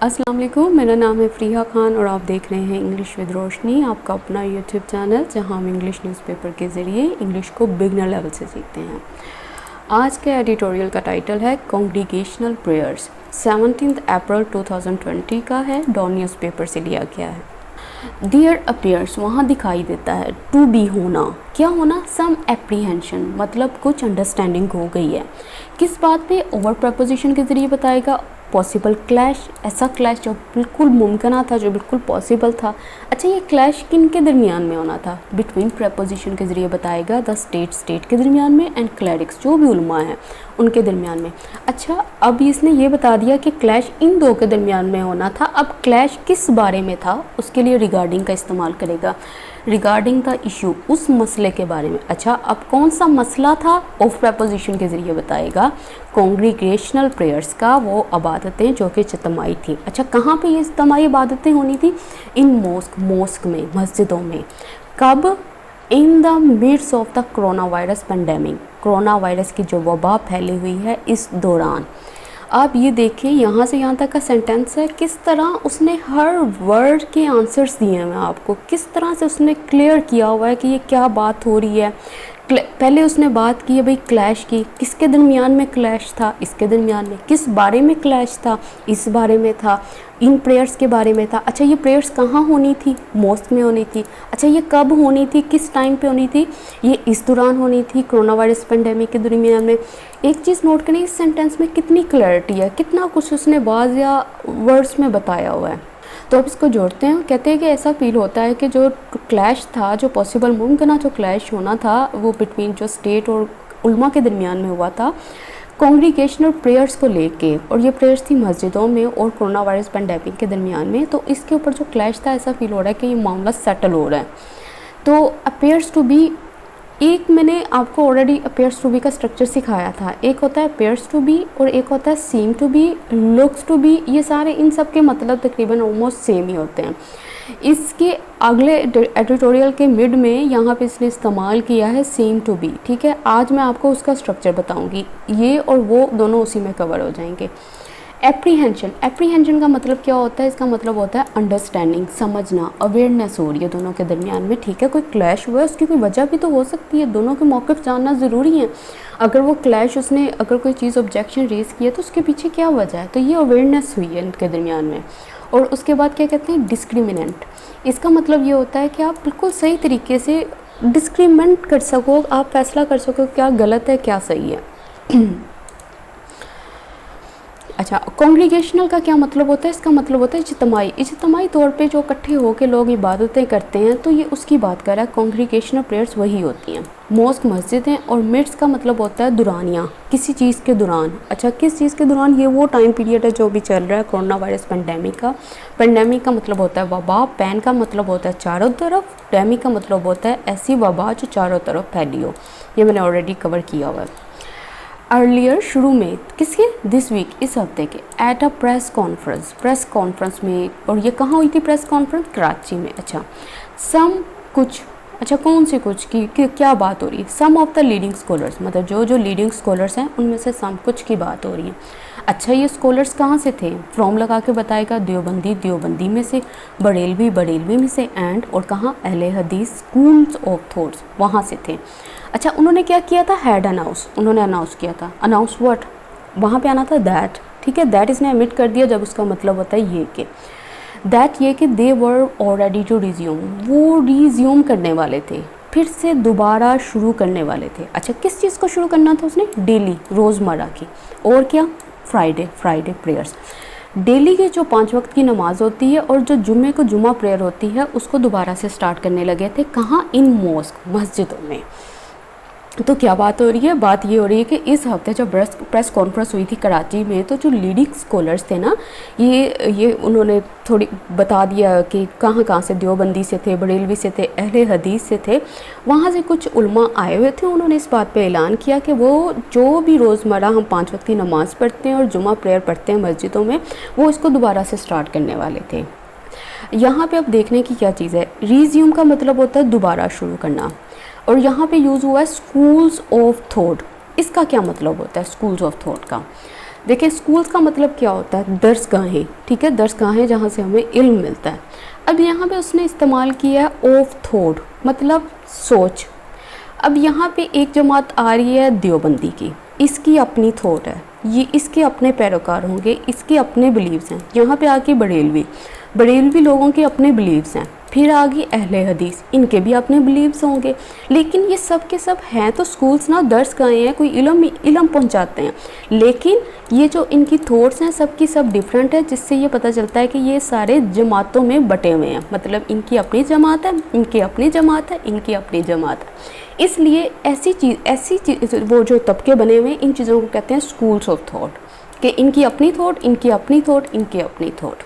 अस्सलाम वालेकुम, मेरा नाम है फ़रीहा खान और आप देख रहे हैं इंग्लिश विद रोशनी, आपका अपना यूट्यूब चैनल जहां हम इंग्लिश न्यूज़पेपर के ज़रिए इंग्लिश को बिगनर लेवल से सीखते हैं। आज के एडिटोरियल का टाइटल है कॉन्ग्रीगेशनल प्रेयर्स। 17 अप्रैल 2020 का है, डॉन न्यूज़पेपर से लिया गया है। देयर अपीयर्स वहाँ दिखाई देता है, टू बी होना, क्या होना, सम एप्रीहेंशन मतलब कुछ अंडरस्टैंडिंग हो गई है। किस बात पे? ओवर प्रपोजिशन के ज़रिए बताएगा। पॉसिबल क्लैश, ऐसा क्लैश जो बिल्कुल मुमकिन था, जो बिल्कुल पॉसिबल था। अच्छा, ये क्लैश किन के दरमियान में होना था? बिटवीन प्रपोजिशन के ज़रिए बताएगा, द स्टेट के दरमियान में, एंड क्लैरिक्स जो भी उलमा हैं उनके दरमियान में। अच्छा, अब इसने ये बता दिया कि क्लैश इन दो के दरमियान में होना था। अब क्लैश किस बारे में था, उसके लिए रिगार्डिंग का इस्तेमाल करेगा। रिगार्डिंग द इशू, उस मसले के बारे में। अच्छा, अब कौन सा मसला था? ऑफ प्रपोजिशन के ज़रिए बताएगा। कॉन्ग्रीगेशनल प्रेयर्स का, वो इबादतें जो कि इज्तिमाई थी। अच्छा, कहाँ पे ये इज्तिमाई इबादतें होनी थी? इन मॉस्क में, मस्जिदों में। कब? In the mids of the corona virus pandemic, corona virus की जो वबा फैली हुई है इस दौरान। आप ये देखें, यहाँ से यहाँ तक का सेंटेंस है, किस तरह उसने हर वर्ड के आंसर्स दिए हैं आपको, किस तरह से उसने क्लियर किया हुआ है कि ये क्या बात हो रही है। पहले उसने बात की है भाई क्लैश की, किसके दरमियान में क्लैश था? इसके दरमियान में। किस बारे में क्लैश था? इस बारे में था। इन प्रेयर्स के बारे में था। अच्छा, ये प्रेयर्स कहाँ होनी थी? मॉस्क में होनी थी। अच्छा, ये कब होनी थी, किस टाइम पे होनी थी? ये इस दौरान होनी थी, कोरोना वायरस पेंडेमिक के दरमियान में। एक चीज़ नोट करें, इस सेंटेंस में कितनी क्लैरिटी है, कितना कुछ उसने बाज या वर्ड्स में बताया हुआ है। तो अब इसको जोड़ते हैं। कहते हैं कि ऐसा फील होता है कि जो क्लैश था, जो पॉसिबल मुमकिन जो क्लैश होना था, वो बिटवीन जो स्टेट और उल्मा के दरमियान में हुआ था कॉन्ग्रीगेशनल प्रेयर्स को लेके। और ये प्रेयर्स थी मस्जिदों में और कोरोना वायरस पेंडेमिक के दरमियान में। तो इसके ऊपर जो क्लैश था, ऐसा फील हो रहा है कि ये मामला सेटल हो रहा है। तो अपीयर्स टू बी, एक मैंने आपको ऑलरेडी अपीयर्स टू बी का स्ट्रक्चर सिखाया था। एक होता है अपीयर्स टू बी और एक होता है seem to be, looks to be. ये सारे, इन सब के मतलब तकरीबन ऑलमोस्ट सेम ही होते हैं। इसके अगले एडिटोरियल के मिड में यहाँ पे इसने इस्तेमाल किया है सीम टू बी। ठीक है, आज मैं आपको उसका स्ट्रक्चर बताऊँगी। ये और वो दोनों उसी में कवर हो जाएंगे। एप्रीहेंशन, एप्रीहेंशन का मतलब क्या होता है? इसका मतलब होता है अंडरस्टैंडिंग, समझना, अवेयरनेस हो रही है दोनों के दरमियान में। ठीक है, कोई क्लैश हुआ है, उसकी कोई वजह भी तो हो सकती है, दोनों के मौक़िफ़ जानना ज़रूरी है। अगर वो क्लैश, उसने अगर कोई चीज़ ऑब्जेक्शन रेज़ किया तो उसके पीछे क्या वजह है, तो ये अवेयरनेस हुई है इनके दरमियान में। और उसके बाद क्या कहते हैं? डिस्क्रिमिनेंट। इसका मतलब ये होता है कि आप बिल्कुल सही तरीके से डिस्क्रिमिनेट कर सको, आप फैसला कर सको क्या गलत है क्या सही है। अच्छा, कॉन्ग्रीगेशनल का क्या मतलब होता है? इसका मतलब होता है इज्तिमाई। इज्तिमाई तौर पे जो इकट्ठे होकर लोग इबादतें करते हैं, तो ये उसकी बात कर रहा है। कॉन्ग्रीगेशनल प्रेयर्स वही होती हैं। मॉस्क मस्जिद हैं। और मिड्स का मतलब होता है दुरानियाँ, किसी चीज़ के दौरान। अच्छा, किस चीज़ के दौरान? ये वो टाइम पीरियड है जो भी चल रहा है कोरोना वायरस पेंडेमिक का। पेंडेमिक का मतलब होता है वबा, पैन का मतलब होता है चारों तरफ, डेमिक का मतलब होता है ऐसी वबा जो चारों तरफ फैली हो। ये मैंने ऑलरेडी कवर किया हुआ है। अर्लियर, शुरू में, किसके? दिस वीक, इस हफ्ते के। एट अ प्रेस कॉन्फ्रेंस में। और ये कहाँ हुई थी प्रेस कॉन्फ्रेंस? कराची में। अच्छा, सम, कुछ। अच्छा, कौन से कुछ की क्या बात हो रही है? सम ऑफ द लीडिंग स्कॉलर्स, मतलब जो लीडिंग स्कॉलर्स हैं उनमें से सम, कुछ की बात हो रही है। अच्छा, ये स्कॉलर्स कहाँ से थे? फ्रॉम लगा के बताएगा। देवबंदी में से, बरेलवी में से, एंड और कहाँ? अहले हदीस स्कूल्स ऑफ थॉट्स, वहाँ से थे। अच्छा, उन्होंने क्या किया था? हैड अनाउंस, उन्होंने अनाउंस किया था। Announce what? वहाँ पे आना था दैट। ठीक है, दैट इसने एमिट कर दिया जब उसका मतलब होता है ये कि दैट, ये कि दे वर ऑलरेडी टू रिज्यूम, वो रिज्यूम करने वाले थे, फिर से दोबारा शुरू करने वाले थे। अच्छा, किस चीज़ को शुरू करना था उसने? डेली, रोज़मर्रा की। और क्या? Friday prayers. डेली की जो 5 वक्त की नमाज होती है और जो जुम्मे को जुम्मा प्रेयर होती है, उसको दोबारा से स्टार्ट करने लगे थे। कहाँ? इन मॉस्क, मस्जिदों में। तो क्या बात हो रही है? बात ये हो रही है कि इस हफ्ते जब प्रेस कॉन्फ्रेंस हुई थी कराची में, तो जो लीडिंग स्कॉलर्स थे ना, ये उन्होंने थोड़ी बता दिया कि कहाँ से, देवबंदी से थे, बरेलवी से थे, अहले हदीस से थे, वहाँ से कुछ उलमा आए हुए थे। उन्होंने इस बात पे ऐलान किया कि वो जो भी रोज़मर्रा हम 5 वक्त की नमाज़ पढ़ते हैं और जुम्मा प्रेयर पढ़ते हैं मस्जिदों में, वो इसको दोबारा से स्टार्ट करने वाले थे। यहाँ पे अब देखने की क्या चीज़ है? रिज्यूम का मतलब होता है दोबारा शुरू करना। और यहाँ पे यूज़ हुआ है स्कूल्स ऑफ थॉट। इसका क्या मतलब होता है स्कूल्स ऑफ थॉट का? देखिए स्कूल्स का मतलब क्या होता है, दर्सगाहें, ठीक है, दर्सगाहें जहाँ से हमें इल्म मिलता है। अब यहाँ पे उसने इस्तेमाल किया है ऑफ थॉट, मतलब सोच। अब यहाँ पे एक जमात आ रही है देवबंदी की, इसकी अपनी थॉट है, ये इसके अपने पैरोकार होंगे, इसके अपने बिलीव्स हैं। यहाँ पे आके बरेलवी लोगों के अपने बिलीव्स हैं। फिर आ गई अहले हदीस, इनके भी अपने बिलीव्स होंगे। लेकिन ये सब के सब हैं तो स्कूल्स ना, दर्सगाहें हैं, कोई इल्म पहुंचाते हैं। लेकिन ये जो इनकी थॉट्स हैं सब की सब डिफरेंट है, जिससे ये पता चलता है कि ये सारे जमातों में बटे हुए हैं। मतलब इनकी अपनी जमात है, इनकी अपनी जमात है, इनकी अपनी जमात है। इसलिए ऐसी चीज़ वो जो तबके बने हुए हैं, इन चीज़ों को कहते हैं स्कूल्स ऑफ थॉट, कि इनकी अपनी थॉट, इनकी अपनी थॉट, इनकी अपनी थॉट।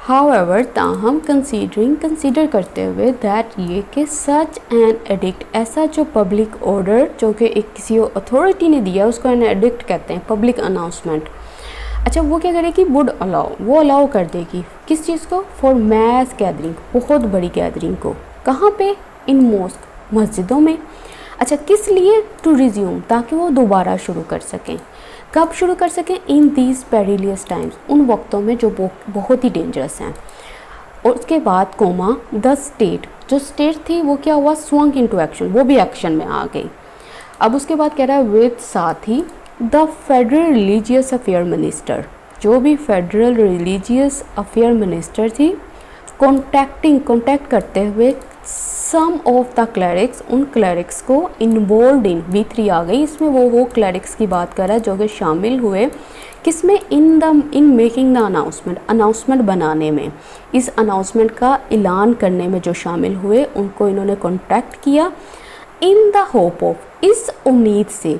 हाउएवर, ताहम कंसीडर करते हुए दैट ये कि सच एन एडिक्ट, ऐसा जो पब्लिक ऑर्डर जो कि एक किसी अथॉरिटी ने दिया उसको एन एडिक्ट कहते हैं, पब्लिक अनाउंसमेंट। अच्छा, वो क्या करेगी, वुड अलाउ, वो अलाउ कर देगी किस चीज़ को, फॉर मैस गैदरिंग, बहुत बड़ी गैदरिंग को। कहाँ पे, इन मॉस्क, मस्जिदों में। अच्छा, किस लिए, टू रिज्यूम, ताकि वो दोबारा शुरू कर सकें। कब शुरू कर सकें, इन दीज पेरिलियस टाइम्स, उन वक्तों में जो बहुत ही डेंजरस हैं। और उसके बाद कोमा, द स्टेट, जो स्टेट थी वो क्या हुआ, स्वंग इनटू एक्शन, वो भी एक्शन में आ गई। अब उसके बाद कह रहा है विद, साथ ही, the federal religious affair minister, जो भी फेडरल रिलीजियस अफेयर मिनिस्टर थी, कॉन्टैक्ट करते हुए सम ऑफ द क्लरिक्स, उन क्लरिक्स को इन्वॉल्व इन, B3 आ गई इसमें, वो क्लरिक्स की बात कर रहा है जो कि शामिल हुए किसमें, इन मेकिंग द अनाउंसमेंट बनाने में, इस अनाउंसमेंट का ऐलान करने में जो शामिल हुए, उनको इन्होंने कॉन्टैक्ट किया। इन द होप ऑफ, इस उम्मीद से,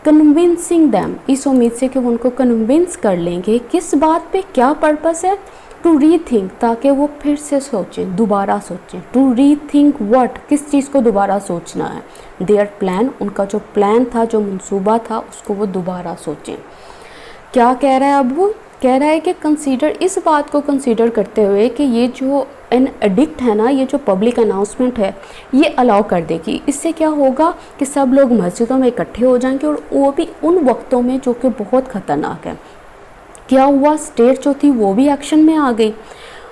कन्विंसिंग दैम, इस उम्मीद से कि वो उनको कन्विंस कर लेंगे, किस बात पे, क्या पर्पस है, टू रीथिंक, ताकि वो फिर से सोचें, दोबारा सोचें। टू रीथिंक व्हाट, किस चीज़ को दोबारा सोचना है, देयर प्लान, उनका जो प्लान था, जो मंसूबा था, उसको वो दोबारा सोचें। क्या कह रहा है अब, वो कह रहा है कि कंसीडर, इस बात को कंसीडर करते हुए कि ये जो एन एडिक्ट है ना, ये जो पब्लिक अनाउंसमेंट है, ये अलाउ कर देगी। इससे क्या होगा कि सब लोग मस्जिदों में इकट्ठे हो जाएंगे, और वो भी उन वक्तों में जो कि बहुत ख़तरनाक है। क्या हुआ, स्टेट जो थी वो भी एक्शन में आ गई।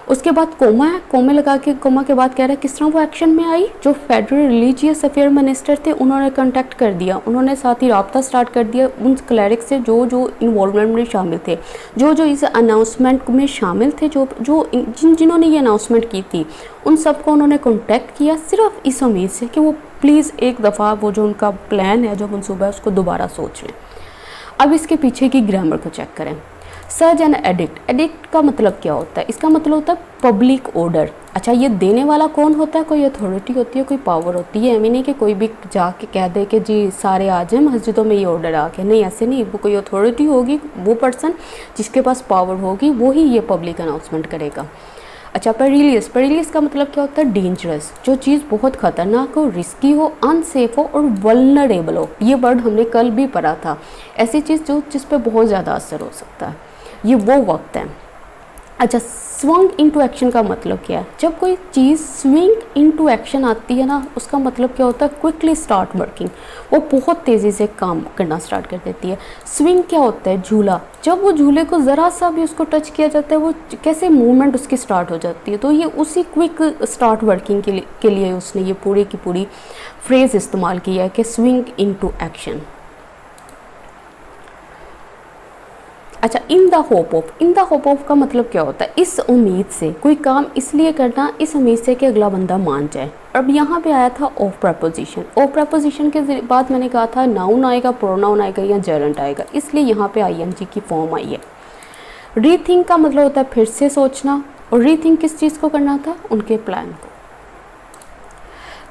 उसके बाद कोमा है, कोमे लगा के, कोमा के बाद कह रहा है किस तरह वो एक्शन में आई, जो फेडरल रिलीजियस अफेयर मिनिस्टर थे उन्होंने कांटेक्ट कर दिया, उन्होंने साथ ही राब्ता स्टार्ट कर दिया उन क्लरिक्स से जो इन्वॉल्वमेंट में शामिल थे, जो इस अनाउंसमेंट में शामिल थे, जिन्होंने ये अनाउंसमेंट की थी, उन सबको उन्होंने कॉन्टेक्ट किया, सिर्फ इस उम्मीद से कि वो प्लीज़ एक दफ़ा वो जो उनका प्लान है, जो मनसूबा है, उसको दोबारा सोच लें। अब इसके पीछे की ग्रामर को चेक करें। सर्ज एंड एडिक्ट का मतलब क्या होता है, इसका मतलब होता है पब्लिक ऑर्डर। अच्छा, ये देने वाला कौन होता है, कोई अथॉरिटी होती है, कोई पावर होती है। नहीं कि कोई भी जाके कह दे कि जी सारे आ जाए मस्जिदों में, ये ऑर्डर आ गया, नहीं, ऐसे नहीं। वो कोई अथॉरिटी होगी, वो पर्सन जिसके पास पावर होगी, वो ही ये पब्लिक अनाउंसमेंट करेगा। अच्छा, पेरिलियस का मतलब क्या होता है, डेंजरस, जो चीज़ बहुत ख़तरनाक हो, रिस्की हो, अनसेफ हो और वल्नरेबल हो। ये वर्ड हमने कल भी पढ़ा था, ऐसी चीज़ जिस पे बहुत ज़्यादा असर हो सकता है, ये वो वक्त है। अच्छा, स्विंग इनटू एक्शन का मतलब क्या है, जब कोई चीज़ स्विंग इनटू एक्शन आती है ना, उसका मतलब क्या होता है, क्विकली स्टार्ट वर्किंग, वो बहुत तेज़ी से काम करना स्टार्ट कर देती है। स्विंग क्या होता है, झूला, जब वो झूले को ज़रा सा भी उसको टच किया जाता है, वो कैसे मूवमेंट उसकी स्टार्ट हो जाती है। तो ये उसी क्विक स्टार्ट वर्किंग के लिए उसने ये पूरी की पूरी फ्रेज़ इस्तेमाल किया है कि स्विंग इनटू एक्शन। अच्छा, इन द होप ऑफ का मतलब क्या होता है, इस उम्मीद से, कोई काम इसलिए करना इस उम्मीद से कि अगला बंदा मान जाए। अब यहाँ पे आया था ऑफ प्रपोजिशन के बाद मैंने कहा था नाउन आएगा, प्रोनाउन आएगा या जरंट आएगा, इसलिए यहाँ पे आईएनजी की फॉर्म आई है। रीथिंक का मतलब होता है फिर से सोचना, और रीथिंक किस चीज़ को करना था, उनके प्लान को।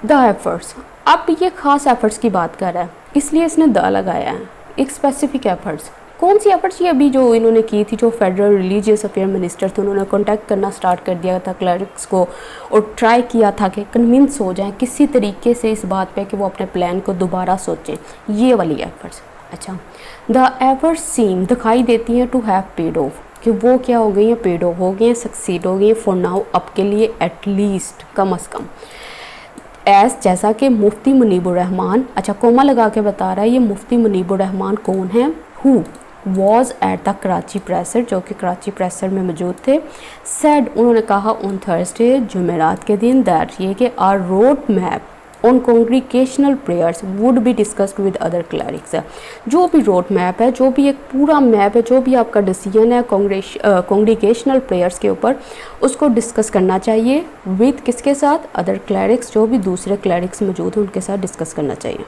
द एफर्ट्स, अब ये खास एफर्ट्स की बात कर रहा है, इसलिए इसने द लगाया है, एक स्पेसिफिक एफर्ट्स। कौन सी एफर्ट्स, ये अभी जो इन्होंने की थी, जो फेडरल रिलीजियस अफेयर मिनिस्टर थे, उन्होंने कांटेक्ट करना स्टार्ट कर दिया था क्लरिक्स को, और ट्राई किया था कि कन्विंस हो जाएं किसी तरीके से इस बात पे कि वो अपने प्लान को दोबारा सोचें, ये वाली एफर्ट्स। अच्छा, द एफर्ट्स सीम, दिखाई देती हैं, टू हैव पेड ऑफ, कि वो क्या हो गई हैं, पेड ऑफ हो गई हैं, सक्सीड हो गई हैं, फॉर नाउ, अब के लिए, एटलीस्ट, कम अज़ कम। एस, जैसा कि मुफ्ती मुनीबुर रहमान, अच्छा कोमा लगा के बता रहा है, ये मुफ्ती मुनीबुर रहमान कौन है, who, was at the Karachi pressure, जो कि कराची प्रेसर में मौजूद थे, सेड उन्होंने कहा ऑन थर्सडे जुमेरात के दिन दैट ये कि our road map on congregational prayers would be discussed with other clerics. जो भी रोड मैप है, जो भी एक पूरा मैप है, जो भी आपका डिसीजन है कॉन्ग्रीगेशनल प्रेयर्स के ऊपर, उसको डिस्कस करना चाहिए विद किसके साथ, अदर क्लरिक्स, जो भी दूसरे क्लरिक्स मौजूद हैं उनके साथ डिस्कस करना चाहिए।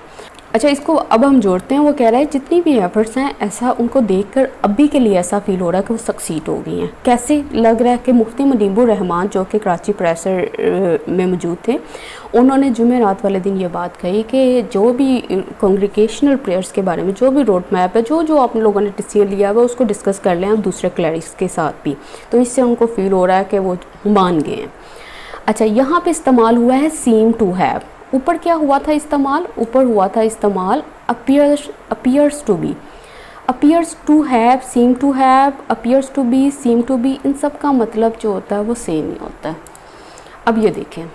अच्छा, इसको अब हम जोड़ते हैं। वो कह रहा है जितनी भी एफर्ट्स हैं, ऐसा उनको देखकर अभी के लिए ऐसा फील हो रहा है कि वो सक्सीड हो गई हैं। कैसे लग रहा है कि मुफ्ती मुनीबुर रहमान जो कि कराची प्रेसर में मौजूद थे, उन्होंने जुमेरात वाले दिन ये बात कही कि जो भी कॉन्ग्रीगेशनल प्रेयर्स के बारे में जो भी रोड मैप है, जो आप लोगों ने डिसीजन लिया हुआ, उसको डिस्कस कर लें हम दूसरे क्लरिक्स के साथ भी। तो इससे उनको फील हो रहा है कि वो मान गए हैं। अच्छा, यहाँ पे इस्तेमाल हुआ है सीम टू हैव। ऊपर क्या हुआ था इस्तेमाल, ऊपर हुआ था इस्तेमाल appears to be, appears to have, seem to have, appears to be, seem to be, इन सब का मतलब जो होता है वो सेम ही होता है। अब ये देखें,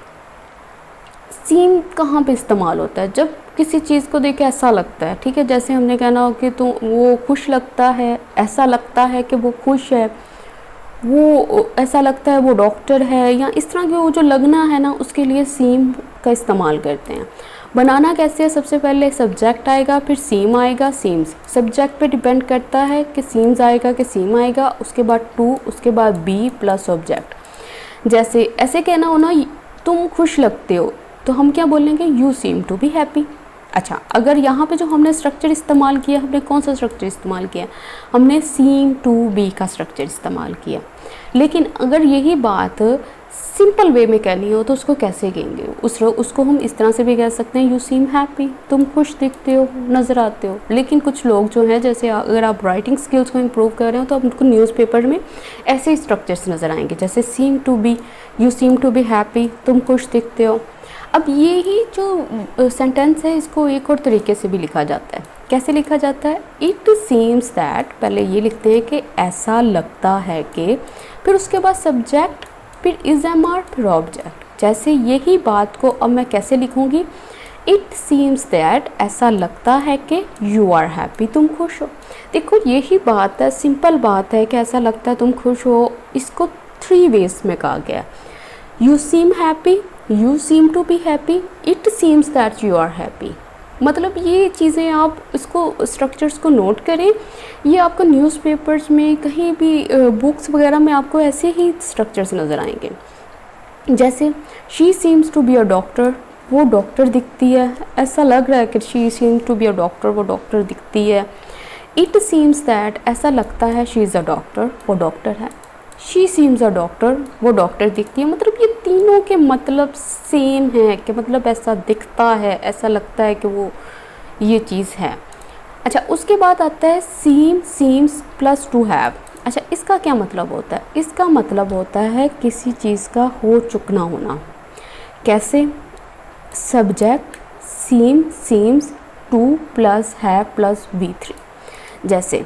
सीम कहाँ पे इस्तेमाल होता है, जब किसी चीज़ को देख के ऐसा लगता है, ठीक है, जैसे हमने कहना हो कि तो वो खुश लगता है, ऐसा लगता है कि वो खुश है, वो ऐसा लगता है वो डॉक्टर है, या इस तरह के वो जो लगना है ना, उसके लिए सीम का इस्तेमाल करते हैं। बनाना कैसे है, सबसे पहले सब्जेक्ट आएगा, फिर सीम आएगा, सीम्स, सब्जेक्ट पे डिपेंड करता है कि सीम्स आएगा कि सीम आएगा, उसके बाद टू, उसके बाद बी प्लस ऑब्जेक्ट। जैसे ऐसे कहना हो ना, तुम खुश लगते हो, तो हम क्या बोलेंगे, you seem to be happy. अच्छा, अगर यहाँ पे जो हमने स्ट्रक्चर इस्तेमाल किया, हमने कौन सा स्ट्रक्चर इस्तेमाल किया, हमने सीम टू बी का स्ट्रक्चर इस्तेमाल किया। लेकिन अगर यही बात सिंपल वे में कहनी हो तो उसको कैसे कहेंगे, उसको हम इस तरह से भी कह सकते हैं, यू सीम हैप्पी, तुम खुश दिखते हो, नज़र आते हो। लेकिन कुछ लोग जो हैं, जैसे अगर आप राइटिंग स्किल्स को इम्प्रूव कर रहे हो, तो आपको न्यूज़पेपर में ऐसे ही स्ट्रक्चर्स नज़र आएंगे, जैसे seem to be, you seem to be happy, तुम खुश दिखते हो। अब ये ही जो सेंटेंस है, इसको एक और तरीके से भी लिखा जाता है। कैसे लिखा जाता है, इट सीम्स दैट, पहले ये लिखते हैं कि ऐसा लगता है कि, फिर उसके बाद सब्जेक्ट, फिर इज एम आर, फिर ऑब्जेक्ट। जैसे यही बात को अब मैं कैसे लिखूँगी, इट सीम्स दैट, ऐसा लगता है कि यू आर हैप्पी, तुम खुश हो। देखो यही बात है, सिंपल बात है कि ऐसा लगता है तुम खुश हो, इसको 3 वेज में कहा गया। You seem happy, you seem to be happy, it seems that you are happy. मतलब ये चीज़ें आप इसको स्ट्रक्चर्स को नोट करें, ये आपको न्यूज़पेपर्स में कहीं भी बुक्स वगैरह में आपको ऐसे ही स्ट्रक्चर्स नज़र आएंगे। जैसे she seems to be a doctor, वो डॉक्टर दिखती है, ऐसा लग रहा है कि she seems to be a doctor, वो डॉक्टर दिखती है। इट सीम्स दैट, ऐसा लगता है शी इज़ अ डॉक्टर, वो डॉक्टर है। शी सीम्स अ डॉक्टर, वो डॉक्टर दिखती है। मतलब ये तीनों के मतलब सेम है, कि मतलब ऐसा दिखता है, ऐसा लगता है कि वो ये चीज़ है। अच्छा, उसके बाद आता है सीम, सीम्स प्लस टू हैव। अच्छा, इसका क्या मतलब होता है, इसका मतलब होता है किसी चीज़ का हो चुकना होना। कैसे, subject seem, seems, to plus have plus V3। जैसे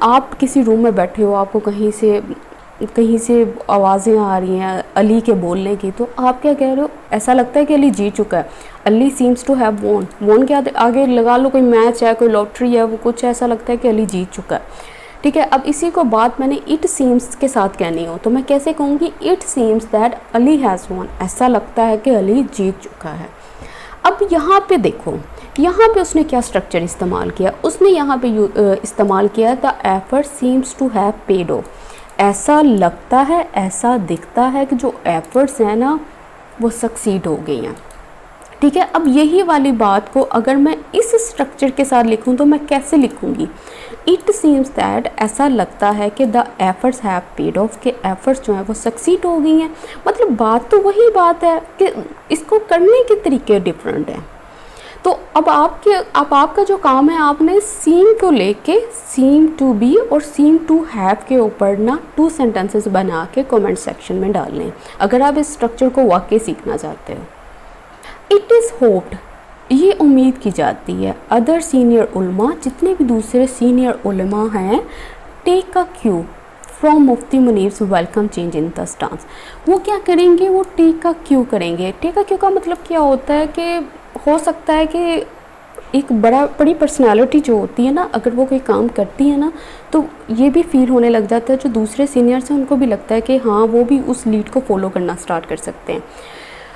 आप किसी रूम में बैठे हो, आपको कहीं से आवाज़ें आ रही हैं अली के बोलने की, तो आप क्या कह रहे हो, ऐसा लगता है कि अली जीत चुका है। Ali seems to have won, won के आगे लगा लो कोई मैच है, कोई लॉटरी है, वो कुछ ऐसा लगता है कि अली जीत चुका है। ठीक है, अब इसी को बात मैंने इट सीम्स के साथ कहनी हो तो मैं कैसे कहूँगी, it seems that Ali has won, ऐसा लगता है कि अली जीत चुका है। अब यहाँ पे देखो, यहाँ पे उसने क्या स्ट्रक्चर इस्तेमाल किया, उसने यहाँ पे इस्तेमाल किया the effort seems to have paid off. ऐसा लगता है, ऐसा दिखता है कि जो एफर्ट्स हैं ना वो सक्सीड हो गई हैं। ठीक है, अब यही वाली बात को अगर मैं इस स्ट्रक्चर के साथ लिखूं तो मैं कैसे लिखूंगी, इट सीम्स दैट, ऐसा लगता है कि the efforts have paid of, के एफर्ट्स जो हैं वो सक्सीड हो गई हैं। मतलब बात तो वही बात है कि इसको करने के तरीके डिफरेंट हैं। तो अब आपका जो काम है, आपने सीम को लेके सीम टू बी और सीम टू हैव के ऊपर ना 2 सेंटेंसेस बना के कमेंट सेक्शन में डालने, अगर आप इस स्ट्रक्चर को वाकई सीखना चाहते हो। इट इज़ होप्ड, ये उम्मीद की जाती है, अदर सीनियर उलमा, जितने भी दूसरे सीनियर उलमा हैं, take a cue from Mufti Munir's welcome change in the stance. वो क्या करेंगे, वो टेक अ क्यू करेंगे। टेक अ क्यू का मतलब क्या होता है कि हो सकता है कि एक बड़ी पर्सनालिटी जो होती है ना, अगर वो कोई काम करती है ना, तो ये भी फील होने लग जाता है, जो दूसरे सीनियर्स हैं उनको भी लगता है कि हाँ वो भी उस लीड को फॉलो करना स्टार्ट कर सकते हैं।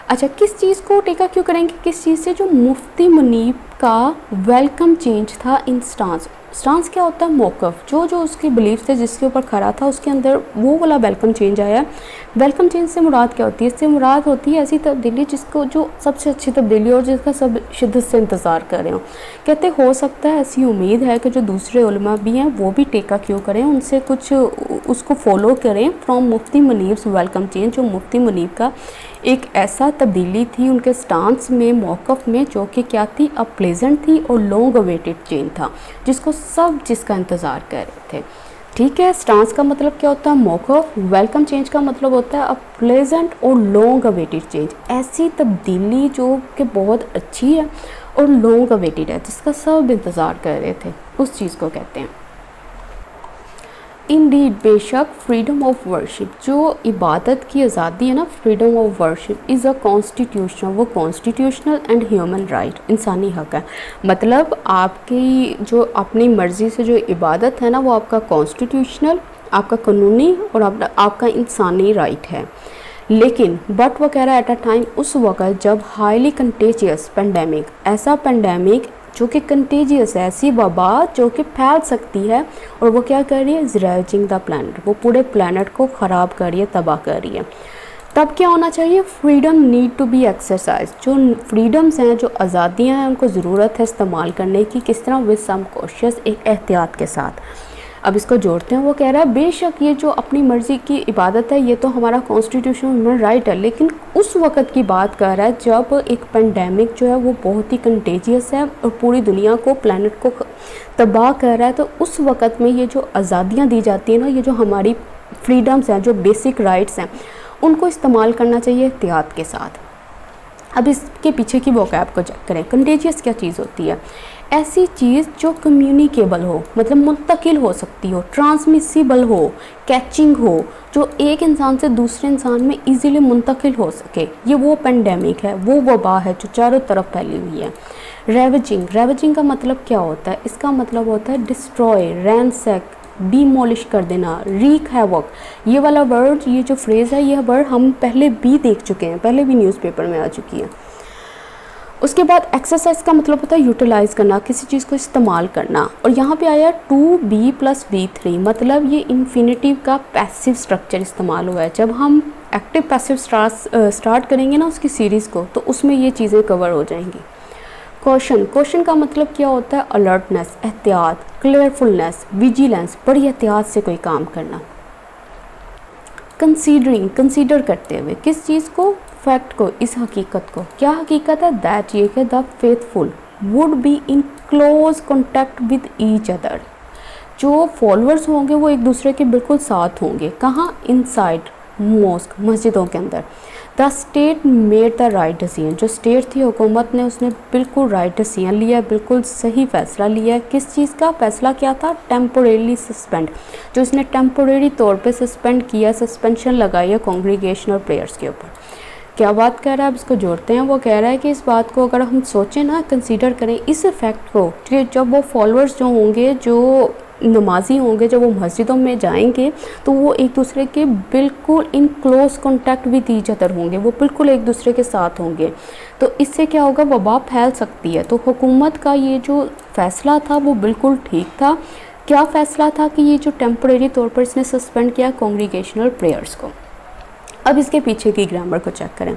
अच्छा, किस चीज़ को टेक क्यों करेंगे, किस चीज़ से? जो मुफ्ती मुनीब का वेलकम चेंज था इन स्टांस। स्टांस क्या होता है? मौक़िफ़, जो उसके बिलीफ थे, जिसके ऊपर खड़ा था, उसके अंदर वो वाला वेलकम चेंज आया। वेलकम चेंज से मुराद क्या होती है? इससे मुराद होती है ऐसी तब्दीली जिसको, जो सबसे अच्छी तब्दीली और जिसका सब शिद्दत से इंतज़ार कर रहे हो। कहते हो सकता है, ऐसी उम्मीद है कि जो दूसरे उलमा भी हैं वो भी टेका क्यों करें, उनसे कुछ उसको फॉलो करें। फ्रॉम मुफ्ती मुनीब्स वेलकम चेंज, जो मुफ्ती मुनीब का एक ऐसा तब्दीली थी उनके स्टांस में, मौक़िफ़ में, जो कि क्या थी? अ प्लेजेंट थी और लॉन्ग अवेटेड चेंज था, जिसको सब जिसका इंतज़ार कर रहे थे। ठीक है, स्टांस का मतलब क्या होता है? मौक़िफ़। वेलकम चेंज का मतलब होता है अ प्लेजेंट और लॉन्ग अवेटेड चेंज, ऐसी तब्दीली जो कि बहुत अच्छी है और लॉन्ग अवेटेड है, जिसका सब इंतज़ार कर रहे थे, उस चीज़ को कहते हैं। इंडीड, बेशक, फ्रीडम ऑफ वर्शिप, जो इबादत की आज़ादी है ना, freedom of worship is a constitution, वो कॉन्स्टिट्यूशनल एंड ह्यूमन राइट, इंसानी हक़ है। मतलब आपकी जो अपनी मर्ज़ी से जो इबादत है ना, वो आपका कॉन्स्टिट्यूशनल, आपका कानूनी और आपका इंसानी राइट है। लेकिन बट वो कह रहा है एट अ टाइम, उस वक़्त जब हाईली कंटेजियस पेंडेमिक, ऐसा पेंडेमिक जो कि कंटेजियस है, ऐसी वबा जो कि फैल सकती है, और वो क्या कर रही है? ज़राइजिंग द प्लानट, वो पूरे प्लानट को ख़राब कर रही है, तबाह कर रही है। तब क्या होना चाहिए? Freedom need to be exercise, जो फ्रीडम्स हैं, जो आज़ादियाँ हैं, उनको ज़रूरत है इस्तेमाल करने की। किस तरह? विद सम कॉशियस, एक एहतियात के साथ। अब इसको जोड़ते हैं, वो कह रहा है बेशक ये जो अपनी मर्ज़ी की इबादत है, ये तो हमारा कॉन्स्टिट्यूशनल ह्यूमन राइट है, लेकिन उस वक़्त की बात कर रहा है जब एक पेंडेमिक जो है वो बहुत ही कंटेजियस है और पूरी दुनिया को, प्लैनेट को तबाह कर रहा है। तो उस वक़्त में ये जो आज़ादियाँ दी जाती हैं ना, ये जो हमारी फ्रीडम्स हैं, जो बेसिक राइट्स हैं, उनको इस्तेमाल करना चाहिए एहतियात के साथ। अब इसके पीछे की वोकैब को चेक करें। कंटेजियस क्या चीज़ होती है? ऐसी चीज़ जो कम्युनिकेबल हो, मतलब मुंतकिल हो सकती हो, ट्रांसमिसिबल हो, कैचिंग हो, जो एक इंसान से दूसरे इंसान में इजीली मुंतकिल हो सके। ये वो पेंडेमिक है, वो वबा है जो चारों तरफ फैली हुई है। रेवेजिंग का मतलब क्या होता है? इसका मतलब होता है डिस्ट्रॉय, रैंसैक, डीमोलिश कर देना, रीक हैवॉक। ये वाला वर्ड, ये जो फ्रेज़ है, यह वर्ड हम पहले भी देख चुके हैं, पहले भी न्यूज़पेपर में आ चुकी है। उसके बाद एक्सरसाइज का मतलब होता है यूटिलाइज़ करना, किसी चीज़ को इस्तेमाल करना। और यहाँ पे आया 2b + v3, मतलब ये इन्फिनेटिव का पैसिव स्ट्रक्चर इस्तेमाल हुआ है। जब हम एक्टिव पैसिव स्टार्ट करेंगे ना उसकी सीरीज़ को, तो उसमें ये चीज़ें कवर हो जाएंगी। क्वेश्चन का मतलब क्या होता है? अलर्टनेस, एहतियात, क्लियरफुलनेस, विजिलेंस, बड़ी एहतियात से कोई काम करना। कंसीडर करते हुए, किस चीज़ को? फैक्ट को, इस हकीकत को। क्या हकीकत है? दैट, ये कि the faithful would be in close contact with each other, जो फॉलोअर्स होंगे वो एक दूसरे के बिल्कुल साथ होंगे। कहाँ? इनसाइड मॉस्क, मस्जिदों के अंदर। The state made the right decision, जो स्टेट थी, हुकूमत ने, उसने बिल्कुल राइट डिसीजन लिया, बिल्कुल सही फैसला लिया है। किस चीज़ का फैसला क्या था? टेम्पोरेली सस्पेंड, जो इसने टेम्पोरेरी तौर पे सस्पेंड किया, सस्पेंशन लगाई है कॉन्ग्रीगेशनल प्रेयर्स के ऊपर। क्या बात कर रहा है? अब इसको जोड़ते हैं। वो कह रहा है कि इस बात को अगर हम सोचें ना, कंसीडर करें इस फैक्ट को, कि जब वो फॉलोअर्स जो होंगे, जो नमाजी होंगे, जब वो मस्जिदों में जाएंगे, तो वो एक दूसरे के बिल्कुल in close contact with each other होंगे, वो बिल्कुल एक दूसरे के साथ होंगे। तो इससे क्या होगा? वबा फैल सकती है। तो हुकूमत का ये जो फ़ैसला था वो बिल्कुल ठीक था। क्या फ़ैसला था? कि ये जो टेम्परेरी तौर पर इसने सस्पेंड किया कॉन्ग्रीगेशनल प्रेयर्स को। अब इसके पीछे की ग्रामर को चेक करें।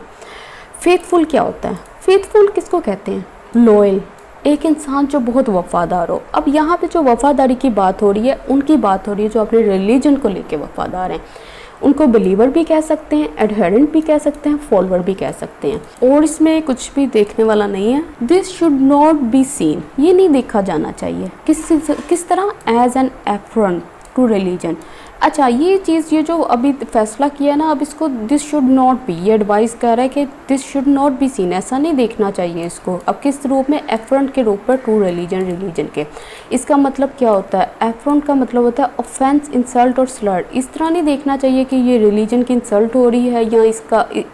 फेथफुल क्या होता है? फेथफुल किसको कहते हैं? लॉयल, एक इंसान जो बहुत वफ़ादार हो। अब यहाँ पे जो वफ़ादारी की बात हो रही है, उनकी बात हो रही है जो अपने रिलीजन को लेके वफ़ादार हैं। उनको बिलीवर भी कह सकते हैं, एडहेरेंट भी कह सकते हैं, फॉलोअर भी कह सकते हैं। और इसमें कुछ भी देखने वाला नहीं है। This should not be seen, ये नहीं देखा जाना चाहिए। किस तरह? As an affront to religion, अच्छा, ये चीज़, ये जो अभी फैसला किया ना, अब इसको दिस शुड नॉट बी, ये एडवाइस कर रहा है कि this should not be scene, ऐसा नहीं देखना चाहिए इसको। अब किस रूप में? एफ्रंट के रूप पर टू रिलीजन के। इसका मतलब क्या होता है? एफ्रंट का मतलब होता है ऑफेंस, इंसल्ट और स्लर। इस तरह नहीं देखना चाहिए कि ये रिलीजन की इंसल्ट हो रही है या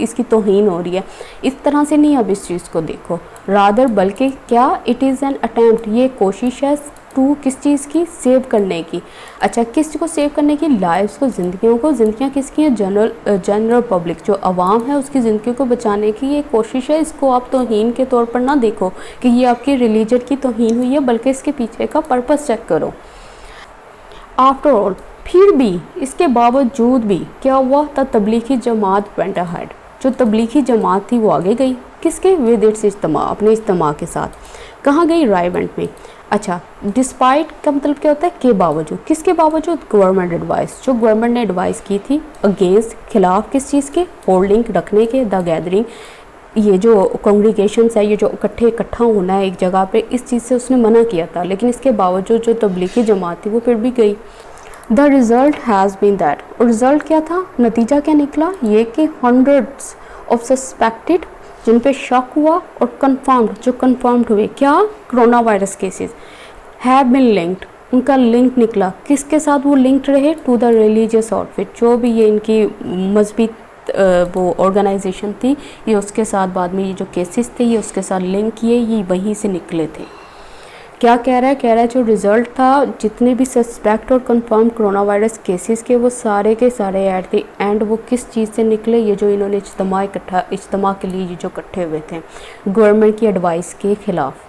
इसकी तौहीन हो रही है, इस तरह से नहीं अब इस चीज़ को देखो। रादर, बल्कि क्या, इट इज़ एन अटैम्प्ट, ये कोशिश है टू, किस चीज़ की? सेव करने की। अच्छा, किस को सेव करने की? लाइफ्स को, ज़िंदगियों को। ज़िंदगियाँ किसकी हैं? जनरल पब्लिक, जो आवाम है उसकी ज़िंदगी को बचाने की ये कोशिश है। इसको आप तौहीन के तौर पर ना देखो कि ये आपकी रिलीजन की तौहीन हुई है, बल्कि इसके पीछे का पर्पस चेक करो। आफ्टर ऑल, फिर भी, इसके बावजूद भी क्या हुआ? तबलीगी जमात वेंट अहेड, जो तबलीगी जमात थी वो आगे गई। किसके? विद इट्स इज्तिमा, अपने इज्तिमा के साथ। कहाँ गई? रायवेंट में। अच्छा, डिस्पाइट का मतलब क्या होता है? के बावजूद। किसके बावजूद? गवर्नमेंट एडवाइस, जो गवर्नमेंट ने एडवाइस की थी अगेंस्ट, खिलाफ किस चीज़ के? होल्डिंग, रखने के, द गैदरिंग, ये जो कॉन्ग्रीगेशंस है, ये जो इकट्ठा होना है एक जगह पे, इस चीज़ से उसने मना किया था। लेकिन इसके बावजूद जो तबलीगी जमात थी वो फिर भी गई। The result has been that, और रिज़ल्ट क्या था? नतीजा क्या निकला? ये कि हंड्रेड्स ऑफ सस्पेक्टेड, जिन पे शक हुआ, और कंफर्म्ड, जो कंफर्म्ड हुए, क्या? Corona virus cases, have been linked, उनका लिंक निकला। किसके साथ वो लिंक्ड रहे? टू द रिलीजियस आउटफिट, जो भी ये इनकी मजहबी वो ऑर्गेनाइजेशन थी, ये उसके साथ बाद में ये जो केसेस थे ये उसके साथ लिंक किए, ये वहीं से निकले थे। क्या कह रहा है? कह रहा है जो रिज़ल्ट था, जितने भी सस्पेक्ट और कंफर्म कोरोना वायरस केसेस के, वो सारे के सारे एट द एंड वो किस चीज़ से निकले? ये जो इन्होंने इज्तिमा के लिए ये जो इकट्ठे हुए थे गवर्नमेंट की एडवाइस के ख़िलाफ़।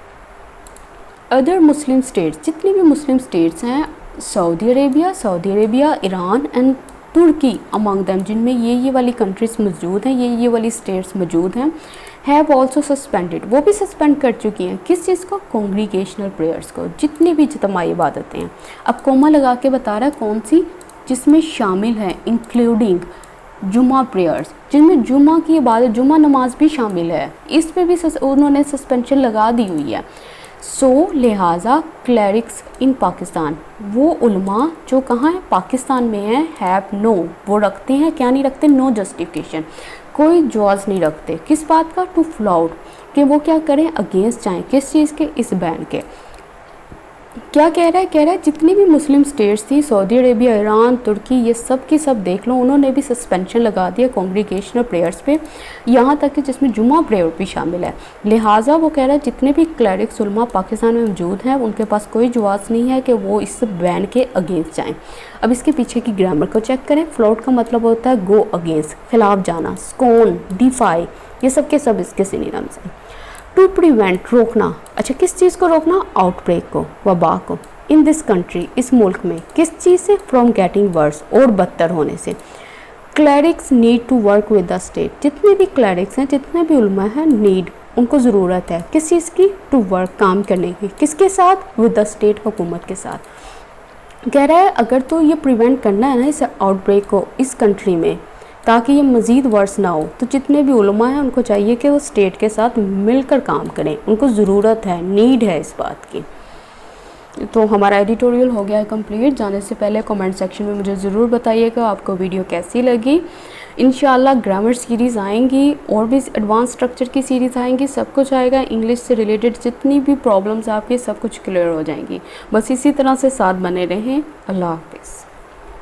अदर मुस्लिम स्टेट्स, जितनी भी मुस्लिम स्टेट्स हैं, Saudi Arabia, Iran and Turkey among them, जिनमें ये वाली कंट्रीज़ मौजूद हैं, ये वाली स्टेट्स मौजूद हैं, हैव ऑल्सो सस्पेंडेड, वो भी सस्पेंड कर चुकी हैं। किस चीज़ को? कॉन्ग्रीगेशनल प्रेयर्स को, जितनी भी इज्तिमाई इबादतें हैं। अब कोमा लगा के बता रहा है कौन सी, जिसमें शामिल है इंक्लूडिंग जुमा प्रेयर्स, जिनमें जुमा की इबादत, जुमा नमाज भी शामिल है, इस पर भी उन्होंने सस्पेंशन लगा दी हुई है। सो लिहाजा क्लरिक्स इन पाकिस्तान, वो उलमा जो कहाँ है? पाकिस्तान में है, हैव नो, वो रखते हैं, क्या नहीं रखते? नो जस्टिफिकेशन, कोई जवाज़ नहीं रखते। किस बात का? टू फ्लाउड, कि वो क्या करें? अगेंस्ट जाएँ, किस चीज़ के? इस बैन के। क्या कह रहा है? कह रहा है जितनी भी मुस्लिम स्टेट्स थी, सऊदी अरेबिया, ईरान, तुर्की, ये सब की सब देख लो, उन्होंने भी सस्पेंशन लगा दिया कॉन्ग्रीगेशनल प्रेयर्स पे, यहाँ तक कि जिसमें जुमा प्रेयर भी शामिल है। लिहाजा वो कह रहा है जितने भी क्लरिक्स उलमा पाकिस्तान में मौजूद हैं, उनके पास कोई जवाज़ नहीं है कि वो इस बैन के अगेंस्ट जाएँ। अब इसके पीछे की ग्रामर को चेक करें। फ्लॉट का मतलब होता है गो अगेंस्ट, खिलाफ जाना। स्कोन, डिफाई, ये सब के सब इसके सिनोनिम्स हैं। टू प्रिवेंट, रोकना। अच्छा, किस चीज़ को रोकना? आउटब्रेक को, वबा को। इन दिस कंट्री, इस मुल्क में, किस चीज़ से? फ्रॉम गेटिंग वर्स, और बदतर होने से। Clerics need to work with the state, जितने भी क्लरिक्स हैं, जितने भी उलमा हैं, नीड, उनको ज़रूरत है किस चीज़ की? टू वर्क, काम करने की। किसके साथ? विद द स्टेट, हुकूमत के साथ। कह रहा है अगर तो ये प्रिवेंट करना है ना इस आउटब्रेक को इस कंट्री में, ताकि ये मज़ीद वर्स ना हो, तो जितने भी उलमा हैं उनको चाहिए कि वो स्टेट के साथ मिलकर काम करें, उनको ज़रूरत है, नीड है इस बात की। तो हमारा एडिटोरियल हो गया है कंप्लीट। जाने से पहले कमेंट सेक्शन में मुझे ज़रूर बताइएगा आपको वीडियो कैसी लगी। इंशाल्लाह ग्रामर सीरीज़ आएंगी और भी एडवांस स्ट्रक्चर की सीरीज़ आएंगी, सब कुछ आएगा। इंग्लिश से रिलेटेड जितनी भी प्रॉब्लम्स आपकी सब कुछ क्लियर हो जाएंगी। बस इसी तरह से साथ बने रहें। अल्लाह हाफ़िज़।